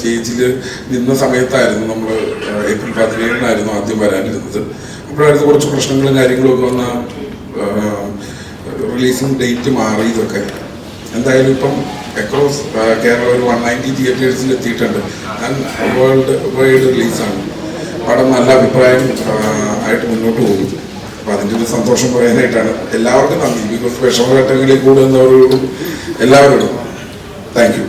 സ്റ്റേജിൽ നിന്ന സമയത്തായിരുന്നു നമ്മൾ ഏപ്രിൽ 17-നായിരുന്നു ആദ്യം വരാനിരുന്നത്. അപ്പോഴായിരുന്നു കുറച്ച് പ്രശ്നങ്ങളും കാര്യങ്ങളും ഒക്കെ വന്ന റിലീസിങ് ഡേറ്റ് മാറി. ഇതൊക്കെ എന്തായാലും ഇപ്പം അക്രോസ് കേരള ഒരു 190 തിയേറ്റേഴ്സിൽ എത്തിയിട്ടുണ്ട്. വേൾഡ് വൈഡ് റിലീസാണ്. പടം നല്ല അഭിപ്രായം ആയിട്ട് മുന്നോട്ട് പോകും. അപ്പം അതിൻ്റെ ഒരു സന്തോഷം പറയാനായിട്ടാണ്. എല്ലാവർക്കും നന്ദി. ബിക്കോസ് വിഷമഘട്ടങ്ങളിൽ കൂടുന്നവരോടും എല്ലാവരോടും താങ്ക് യു.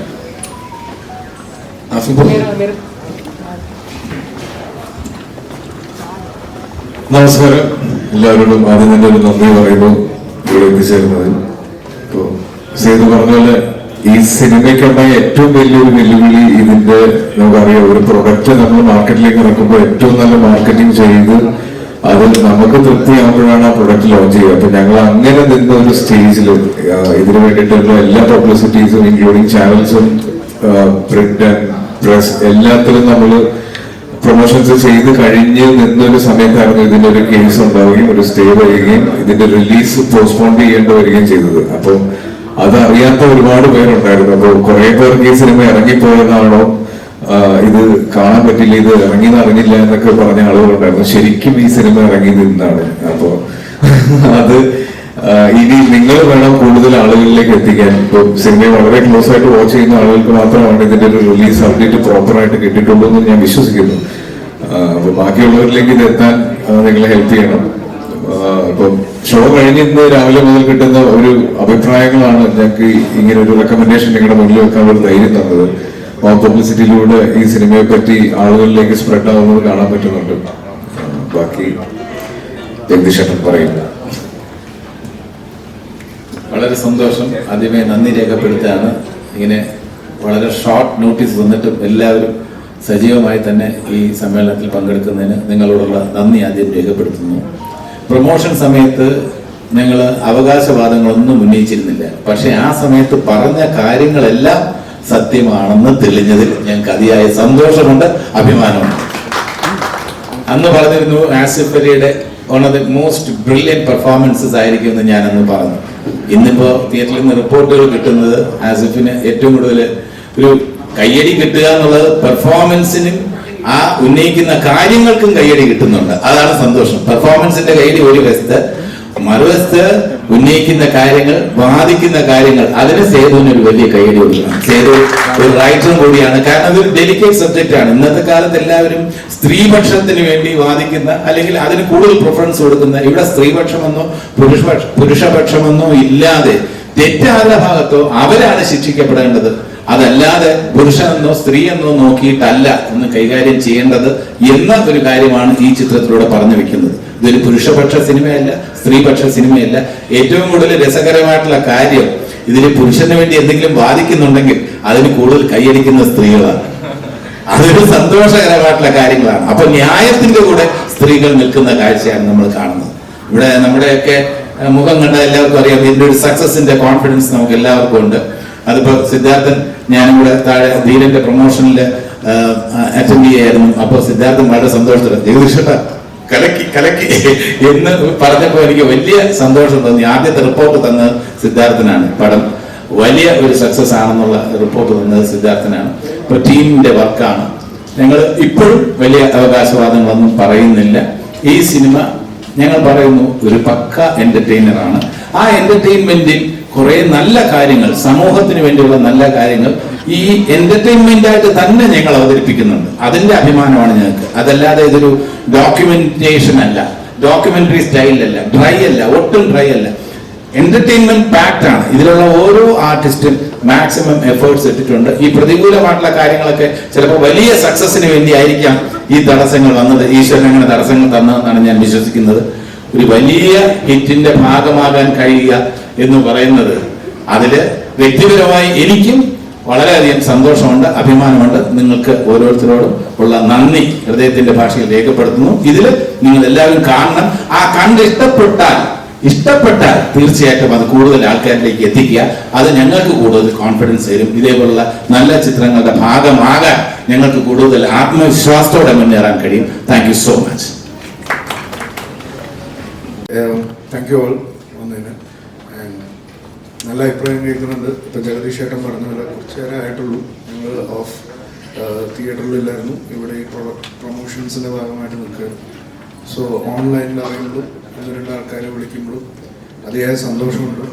നമസ്കാരം. എല്ലാവരോടും ആദ്യം തന്നെ ഒരു നന്ദി പറയുന്നു ഇവിടെ എത്തിച്ചേരുന്നതിൽ. ഇപ്പോൾ സേതു പറഞ്ഞ പോലെ ഈ സിനിമയ്ക്കുണ്ടായ ഏറ്റവും വലിയൊരു വെല്ലുവിളി ഇതിന്റെ നമുക്കറിയാം, ഒരു പ്രൊഡക്റ്റ് നമ്മൾ മാർക്കറ്റിലേക്ക് ഇറക്കുമ്പോൾ ഏറ്റവും നല്ല മാർക്കറ്റിംഗ് ചെയ്ത് അത് നമുക്ക് തൃപ്തിയാകുമ്പോഴാണ് ആ പ്രൊഡക്റ്റ് ലോഞ്ച് ചെയ്യുക. അപ്പൊ ഞങ്ങൾ അങ്ങനെ നിന്ന ഒരു സ്റ്റേജിൽ ഇതിനു വേണ്ടിയിട്ടുള്ള എല്ലാ പബ്ലിസിറ്റീസും ഇൻക്ലൂഡിങ് ചാനൽസും പ്രിന്റ് ആൻഡ് പ്രസ് എല്ലാത്തിലും നമ്മൾ പ്രൊമോഷൻസ് ചെയ്ത് കഴിഞ്ഞ് നിന്നൊരു സമയത്തായിരുന്നു ഇതിന്റെ ഒരു കേസ് ഉണ്ടാവുകയും ഒരു സ്റ്റേ വരികയും ഇതിന്റെ റിലീസ് പോസ്റ്റ്പോൺ ചെയ്യേണ്ടി വരികയും ചെയ്തത്. അപ്പോൾ അതറിയാത്ത ഒരുപാട് പേരുണ്ടായിരുന്നു. അപ്പോൾ കുറെ പേർക്ക് ഈ സിനിമ ഇറങ്ങിപ്പോയതാണോ, ഇത് കാണാൻ പറ്റില്ല, ഇത് ഇറങ്ങിയെന്ന് അറിഞ്ഞില്ല എന്നൊക്കെ പറഞ്ഞ ആളുകളുണ്ടായിരുന്നു. ശരിക്കും ഈ സിനിമ ഇറങ്ങിയത് ഇന്നാണ്. അപ്പോൾ അത് ഇനി നിങ്ങൾ വേണം കൂടുതൽ ആളുകളിലേക്ക് എത്തിക്കാൻ. ഇപ്പോൾ സിനിമയെ വളരെ ക്ലോസ് ആയിട്ട് വാച്ച് ചെയ്യുന്ന ആളുകൾക്ക് മാത്രമാണ് ഇതിന്റെ ഒരു റിലീസ് അപ്ഡേറ്റ് പ്രോപ്പറായിട്ട് കിട്ടിയിട്ടുള്ളൂ എന്ന് ഞാൻ വിശ്വസിക്കുന്നു. അപ്പൊ ബാക്കിയുള്ളവരിലേക്ക് ഇത് എത്താൻ നിങ്ങളെ ഹെൽപ്പ് ചെയ്യണം. ഇപ്പം ഷോ കഴിഞ്ഞ് ഇന്ന് രാവിലെ മുതൽ കിട്ടുന്ന ഒരു അഭിപ്രായങ്ങളാണ് ഞങ്ങൾക്ക് ഇങ്ങനെ ഒരു റെക്കമെൻഡേഷൻ നിങ്ങളുടെ മുന്നിൽ വെക്കാനുള്ള ഒരു ധൈര്യം തന്നത്. പബ്ലിസിറ്റിയിലൂടെ ഈ സിനിമയെ പറ്റി ആളുകളിലേക്ക് സ്പ്രെഡ് ആവുന്നത് കാണാൻ പറ്റുന്നുണ്ട്. ബാക്കി ജഗദീശൻ പറയുന്നു. വളരെ സന്തോഷം. ആദ്യമേ നന്ദി രേഖപ്പെടുത്തുകയാണ്. ഇങ്ങനെ വളരെ ഷോർട്ട് നോട്ടീസ് വന്നിട്ടും എല്ലാവരും സജീവമായി തന്നെ ഈ സമ്മേളനത്തിൽ പങ്കെടുക്കുന്നതിന് നിങ്ങളോടുള്ള നന്ദി ആദ്യം രേഖപ്പെടുത്തുന്നു. പ്രൊമോഷൻ സമയത്ത് ഞങ്ങൾ അവകാശവാദങ്ങളൊന്നും ഉന്നയിച്ചിരുന്നില്ല. പക്ഷെ ആ സമയത്ത് പറഞ്ഞ കാര്യങ്ങളെല്ലാം സത്യമാണെന്ന് തെളിഞ്ഞതിൽ ഞങ്ങൾക്ക് അതിയായ സന്തോഷമുണ്ട്, അഭിമാനമുണ്ട്. അന്ന് പറഞ്ഞിരുന്നു ആസിഫ് അലിയുടെ one of the most brilliant performances ആയിരിക്കും എന്ന് ഞാൻ അന്ന് പറഞ്ഞു. ഇന്നിപ്പോ തിയേറ്ററിൽ നിന്ന് റിപ്പോർട്ടുകൾ കിട്ടുന്നത് ആസിഫിന് ഏറ്റവും കൂടുതൽ ഒരു കയ്യടി കിട്ടുക എന്നുള്ളത് പെർഫോമൻസിനും ആ ഉന്നയിക്കുന്ന കാര്യങ്ങൾക്കും കയ്യടി കിട്ടുന്നുണ്ട്. അതാണ് സന്തോഷം. പെർഫോമൻസിന്റെ കയ്യടി ഒരു വശത്ത്, മറുവശത്ത് ഉന്നയിക്കുന്ന കാര്യങ്ങൾ, വാദിക്കുന്ന കാര്യങ്ങൾ, അതിന് സേതുവിന് ഒരു വലിയ കയ്യടി കൊടുക്കണം. സേതു ഒരു റൈറ്ററും കൂടിയാണ്. കാരണം അതൊരു ഡെലിക്കേറ്റ് സബ്ജക്റ്റ് ആണ്. ഇന്നത്തെ കാലത്ത് എല്ലാവരും സ്ത്രീപക്ഷത്തിന് വേണ്ടി വാദിക്കുന്ന, അല്ലെങ്കിൽ അതിന് കൂടുതൽ പ്രിഫറൻസ് കൊടുക്കുന്ന, ഇവിടെ സ്ത്രീപക്ഷമെന്നോ പുരുഷപക്ഷമെന്നോ ഇല്ലാതെ തെറ്റാരുടെ ഭാഗത്തോ അവരാണ് ശിക്ഷിക്കപ്പെടേണ്ടത്. അതല്ലാതെ പുരുഷനെന്നോ സ്ത്രീയെന്നോ നോക്കിയിട്ടല്ല എന്ന് കൈകാര്യം ചെയ്യേണ്ടത് എന്ന ഒരു കാര്യമാണ് ഈ ചിത്രത്തിലൂടെ പറഞ്ഞു വെക്കുന്നത്. ഇതൊരു പുരുഷപക്ഷ സിനിമയല്ല, സ്ത്രീപക്ഷ സിനിമയല്ല. ഏറ്റവും കൂടുതൽ രസകരമായിട്ടുള്ള കാര്യം, ഇതിൽ പുരുഷന് വേണ്ടി എന്തെങ്കിലും വാദിക്കുന്നുണ്ടെങ്കിൽ അതിന് കൂടുതൽ കൈയടിക്കുന്ന സ്ത്രീകളാണ്. അതൊരു സന്തോഷകരമായിട്ടുള്ള കാര്യങ്ങളാണ്. അപ്പൊ ന്യായത്തിന്റെ കൂടെ സ്ത്രീകൾ നിൽക്കുന്ന കാഴ്ചയാണ് നമ്മൾ കാണുന്നത്. ഇവിടെ നമ്മുടെയൊക്കെ മുഖം കണ്ട എല്ലാവർക്കും അറിയാം, ഇതിന്റെ ഒരു സക്സസിന്റെ കോൺഫിഡൻസ് നമുക്ക് എല്ലാവർക്കും ഉണ്ട്. അതിപ്പോ സിദ്ധാർത്ഥൻ, ഞാനും കൂടെ താഴെ ധീരന്റെ പ്രൊമോഷനിൽ അറ്റൻഡ് ചെയ്യായിരുന്നു. അപ്പൊ സിദ്ധാർത്ഥൻ വളരെ സന്തോഷത്തോടെ ജഗദീഷേട്ടാ കലക്കി കലക്കി എന്ന് പറഞ്ഞപ്പോ എനിക്ക് വലിയ സന്തോഷം തോന്നി. ആദ്യത്തെ റിപ്പോർട്ട് തന്നത് സിദ്ധാർത്ഥനാണ്. പടം വലിയ ഒരു സക്സസ് ആണെന്നുള്ള റിപ്പോർട്ട് തന്നത് സിദ്ധാർത്ഥനാണ്. ഇപ്പൊ ടീമിന്റെ വർക്കാണ്. ഞങ്ങൾ ഇപ്പോഴും വലിയ അവകാശവാദങ്ങളൊന്നും പറയുന്നില്ല. ഈ സിനിമ ഞങ്ങൾ പറയുന്നു ഒരു പക്ക എന്റർടൈനർ ആണ്. ആ എന്റർടൈൻമെന്റിൽ കുറെ നല്ല കാര്യങ്ങൾ, സമൂഹത്തിന് വേണ്ടിയുള്ള നല്ല കാര്യങ്ങൾ ഈ എന്റർടൈൻമെന്റ് ആയിട്ട് തന്നെ ഞങ്ങൾ അവതരിപ്പിക്കുന്നുണ്ട്. അതിന്റെ അഭിമാനമാണ് ഞങ്ങൾക്ക്. അതല്ലാതെ ഇതൊരു ഡോക്യുമെന്റേഷൻ അല്ല, ഡോക്യുമെന്ററി സ്റ്റൈലല്ല, ഡ്രൈ അല്ല, ഒട്ടും ഡ്രൈ അല്ല. എന്റർടൈൻമെന്റ് പാക്ട് ആണ്. ഇതിലുള്ള ഓരോ ആർട്ടിസ്റ്റും മാക്സിമം എഫേർട്സ് ഇട്ടിട്ടുണ്ട്. ഈ പ്രതികൂലമായിട്ടുള്ള കാര്യങ്ങളൊക്കെ ചിലപ്പോൾ വലിയ സക്സസിന് വേണ്ടി ആയിരിക്കാം ഈ തടസ്സങ്ങൾ വന്നത്. ഈശ്വരൻ അങ്ങനെ തടസ്സങ്ങൾ തന്നതെന്നാണ് ഞാൻ വിശ്വസിക്കുന്നത്. ഒരു വലിയ ഹിറ്റിന്റെ ഭാഗമാകാൻ കഴിയുക എന്ന് പറയുന്നത്, അതില് വ്യക്തിപരമായി എനിക്കും വളരെയധികം സന്തോഷമുണ്ട്, അഭിമാനമുണ്ട്. നിങ്ങൾക്ക് ഓരോരുത്തരോടും ഉള്ള നന്ദി ഹൃദയത്തിന്റെ ഭാഷയിൽ രേഖപ്പെടുത്തുന്നു. ഇതിൽ നിങ്ങൾ എല്ലാവരും കാണണം. ആ കണ്ട് ഇഷ്ടപ്പെട്ടാൽ തീർച്ചയായിട്ടും അത് കൂടുതൽ ആൾക്കാരിലേക്ക് എത്തിക്കുക. അത് ഞങ്ങൾക്ക് കൂടുതൽ കോൺഫിഡൻസ് തരും. ഇതേപോലുള്ള നല്ല ചിത്രങ്ങളുടെ ഭാഗമാകാൻ ഞങ്ങൾക്ക് കൂടുതൽ ആത്മവിശ്വാസത്തോടെ മുന്നേറാൻ കഴിയും. Thank you so much. Thank you all വന്നതിന്. നല്ല അഭിപ്രായം കേൾക്കുന്നുണ്ട്. ഇപ്പം ജഗദീഷ് ചേട്ടൻ പറഞ്ഞ പോലെ കുറച്ച് നേരം ആയിട്ടുള്ളൂ ഞങ്ങൾ ഓഫ് തിയേറ്ററിലില്ലായിരുന്നു. ഇവിടെ ഈ പ്രൊമോഷൻസിൻ്റെ ഭാഗമായിട്ട് നിൽക്കുകയാണ്. സോ ഓൺലൈനിൽ അറിയുമ്പോഴും 1-2 ആൾക്കാരെ വിളിക്കുമ്പോഴും അതിയായ സന്തോഷമുണ്ട്.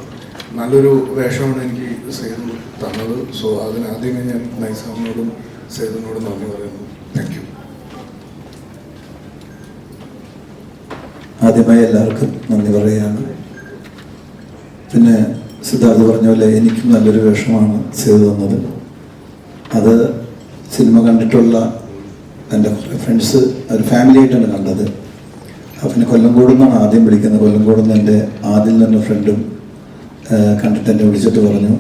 നല്ലൊരു വേഷമാണ് എനിക്ക് സേതു തന്നത്. സോ അതിനാദ്യമേ ഞാൻ നൈസാമിനോടും സേതുവിനോടും നന്ദി പറയുന്നു. Thank you. ആദ്യമായി എല്ലാവർക്കും നന്ദി പറയുകയാണ്. പിന്നെ സിദ്ധാർത്ഥ് പറഞ്ഞ പോലെ എനിക്കും നല്ലൊരു വേഷമാണ് ചെയ്തു തന്നത്. അത് സിനിമ കണ്ടിട്ടുള്ള എൻ്റെ ഫ്രണ്ട്സ് ഒരു ഫാമിലി ആയിട്ടാണ് കണ്ടത്. പിന്നെ കൊല്ലംകോട് നിന്നാണ് ആദ്യം വിളിക്കുന്നത്. കൊല്ലംകോട് നിന്ന് എൻ്റെ ആദ്യം തന്നെ ഫ്രണ്ടും കണ്ടിട്ട് എന്നെ വിളിച്ചിട്ട് പറഞ്ഞു,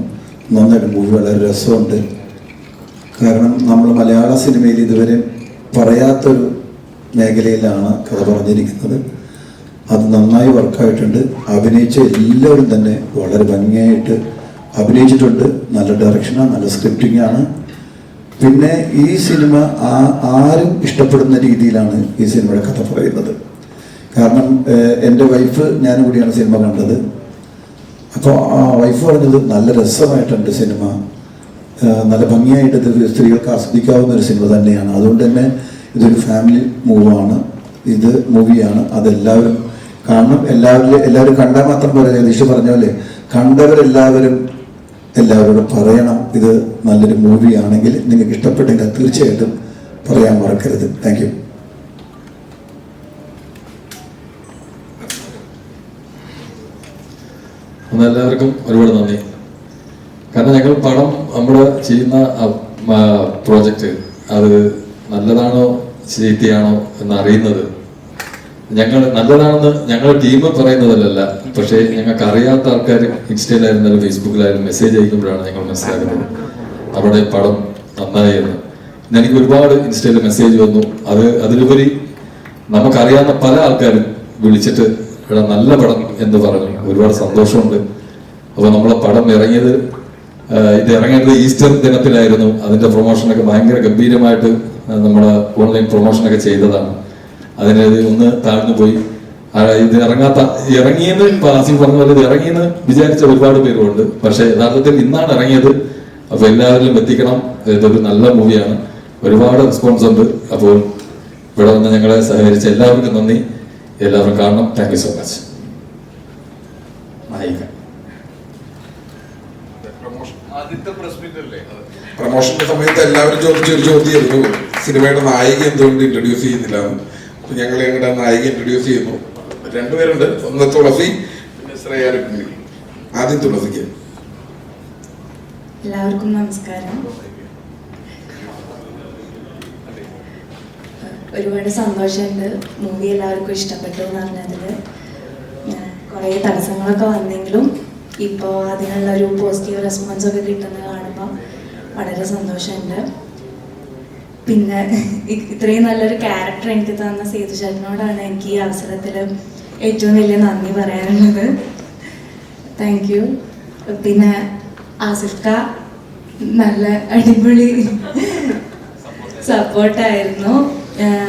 നന്നായിട്ട് മൂവി വളരെ രസമുണ്ട്. കാരണം നമ്മൾ മലയാള സിനിമയിൽ ഇതുവരെ പറയാത്തൊരു മേഖലയിലാണ് കഥ പറഞ്ഞിരിക്കുന്നത്. അത് നന്നായി വർക്കായിട്ടുണ്ട്. അഭിനയിച്ച എല്ലാവരും തന്നെ വളരെ ഭംഗിയായിട്ട് അഭിനയിച്ചിട്ടുണ്ട്. നല്ല ഡയറക്ഷനാണ്, നല്ല സ്ക്രിപ്റ്റിംഗാണ്. പിന്നെ ഈ സിനിമ ആരും ഇഷ്ടപ്പെടുന്ന രീതിയിലാണ് ഈ സിനിമയുടെ കഥ പറയുന്നത്. കാരണം എൻ്റെ വൈഫ് ഞാനും കൂടിയാണ് സിനിമ കണ്ടത്. അപ്പോൾ ആ വൈഫ് പറഞ്ഞത് നല്ല രസമായിട്ടുണ്ട് സിനിമ, നല്ല ഭംഗിയായിട്ട് ഇത് സ്ത്രീകൾക്ക് ആസ്വദിക്കാവുന്ന ഒരു സിനിമ തന്നെയാണ്. അതുകൊണ്ട് തന്നെ ഇതൊരു ഫാമിലി മൂവിയാണ്. അതെല്ലാവരും കാണണം. എല്ലാവരും കണ്ടാൽ മാത്രം പോലെ ജഗദീഷ് പറഞ്ഞ പോലെ എല്ലാവരോടും പറയണം ഇത് നല്ലൊരു മൂവിയാണെങ്കിൽ. നിങ്ങൾക്ക് ഇഷ്ടപ്പെട്ടെങ്കിൽ തീർച്ചയായിട്ടും പറയാൻ മറക്കരുത്. Thank you. എല്ലാവർക്കും ഒരുപാട് നന്ദി. കാരണം ഞങ്ങൾ പടം നമ്മൾ ചെയ്യുന്ന പ്രോജക്റ്റ് അത് നല്ലതാണോ ചീത്തയാണോ എന്നറിയുന്നത് ഞങ്ങൾ നല്ലതാണെന്ന് ഞങ്ങളുടെ ടീം പറയുന്നതല്ല. പക്ഷേ ഞങ്ങൾക്ക് അറിയാത്ത ആൾക്കാർ ഇൻസ്റ്റയിലായിരുന്നാലും ഫേസ്ബുക്കിലായാലും മെസ്സേജ് അയക്കുമ്പോഴാണ് ഞങ്ങൾ മനസ്സിലാക്കുന്നത് നമ്മുടെ പടം നന്നായി എന്ന്. എനിക്ക് ഒരുപാട് ഇൻസ്റ്റയിൽ മെസ്സേജ് വന്നു. അതിലുപരി നമുക്കറിയാവുന്ന പല ആൾക്കാരും വിളിച്ചിട്ട് ഇവിടെ നല്ല പടം എന്ന് പറഞ്ഞു. ഒരുപാട് സന്തോഷമുണ്ട്. അപ്പോൾ നമ്മളെ പടം ഇറങ്ങിയത് ഈസ്റ്റർ ദിനത്തിലായിരുന്നു. അതിന്റെ പ്രൊമോഷനൊക്കെ ഭയങ്കര ഗംഭീരമായിട്ട് നമ്മളെ ഓൺലൈൻ പ്രൊമോഷനൊക്കെ ചെയ്തതാണ്. അതിനത് ഒന്ന് താഴ്ന്നു പോയി. ഇത് ഇറങ്ങിയെന്ന് ആസിഫ് പറഞ്ഞ പോലെ ഇത് ഇറങ്ങിയെന്ന് വിചാരിച്ച ഒരുപാട് പേരുണ്ട്. പക്ഷെ യഥാർത്ഥത്തിൽ ഇന്നാണ് ഇറങ്ങിയത്. അപ്പൊ എല്ലാവരിലും എത്തിക്കണം. ഇതൊരു നല്ല മൂവിയാണ്. ഒരുപാട് റെസ്പോൺസ് ഉണ്ട്. അപ്പോൾ ഇവിടെ വന്ന് ഞങ്ങളെ സഹകരിച്ച എല്ലാവർക്കും നന്ദി. എല്ലാവരും കാണണം. Thank you so much. പ്രൊമോഷന്റെ സമയത്ത് എല്ലാവരും ചോദിച്ചൊരു ചോദ്യമായിരുന്നു, സിനിമയുടെ നായിക എന്തുകൊണ്ട് ഇൻട്രൊഡ്യൂസ് ചെയ്യുന്നില്ല എന്ന്. അപ്പൊ ഞങ്ങൾ ഞങ്ങളുടെ നായിക ഇൻട്രൊഡ്യൂസ് ചെയ്യുന്നു. 2 പേരുണ്ട്. ഒന്ന് തുളസി, പിന്നെ ശ്രേയ രുക്മിണി. ആദ്യം തുളസിക്ക്. എല്ലാവർക്കും നമസ്കാരം. ഒരുപാട് സന്തോഷമുണ്ട് മൂവി എല്ലാവർക്കും ഇഷ്ടപ്പെട്ടു എന്ന് പറഞ്ഞതിൽ. കുറേ തടസ്സങ്ങളൊക്കെ വന്നെങ്കിലും ഇപ്പോൾ അതിനുള്ളൊരു പോസിറ്റീവ് റെസ്പോൺസ് ഒക്കെ കിട്ടുന്നത് കാണുമ്പോൾ വളരെ സന്തോഷമുണ്ട്. പിന്നെ ഇത്രയും നല്ലൊരു ക്യാരക്ടർ എനിക്ക് തന്ന സേതു ചേട്ടനോടാണ് എനിക്ക് ഈ അവസരത്തിൽ ഏറ്റവും വലിയ നന്ദി പറയാനുള്ളത്. Thank you. പിന്നെ ആസിഫ്ക നല്ല അടിപൊളി സപ്പോർട്ടായിരുന്നു.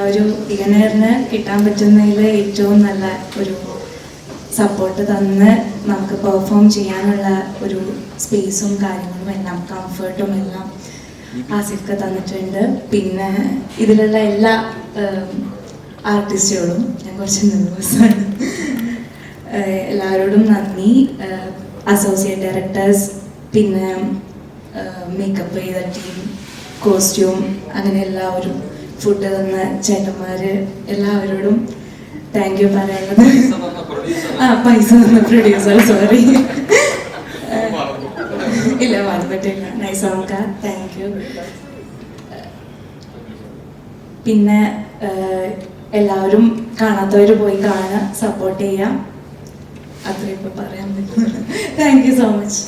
ഒരു ബിഗിനറിന് കിട്ടാൻ പറ്റുന്നതിൽ ഏറ്റവും നല്ല ഒരു സപ്പോർട്ട് തന്ന് നമുക്ക് പെർഫോം ചെയ്യാനുള്ള ഒരു സ്പേസും കാര്യങ്ങളും എല്ലാം കംഫർട്ടും എല്ലാം ആസിഫ്ക തന്നിട്ടുണ്ട്. പിന്നെ ഇതിലുള്ള എല്ലാ ആർട്ടിസ്റ്റുകളും ഞാൻ കുറച്ച് നെർവസാണ്. എല്ലാവരോടും നന്ദി. അസോസിയേറ്റ് ഡയറക്ടേഴ്സ്, പിന്നെ മേക്കപ്പ് ചെയ്ത ടീം, കോസ്റ്റ്യൂം, അങ്ങനെ എല്ലാവരും, ഫുഡ് തന്ന ചേട്ടന്മാര്, എല്ലാവരോടും താങ്ക് യു പറയാനുള്ളത്. പൈസ തന്ന പ്രൊഡ്യൂസർ, സോറി, ഇല്ല മറന്നിട്ടില്ല. നൈസാംക, താങ്ക് യു. പിന്നെ എല്ലാവരും കാണാത്തവർ പോയി കാണുക, സപ്പോർട്ട് ചെയ്യാം. അത്രയും ഇപ്പൊ പറയാൻ പറ്റും. Thank you so much.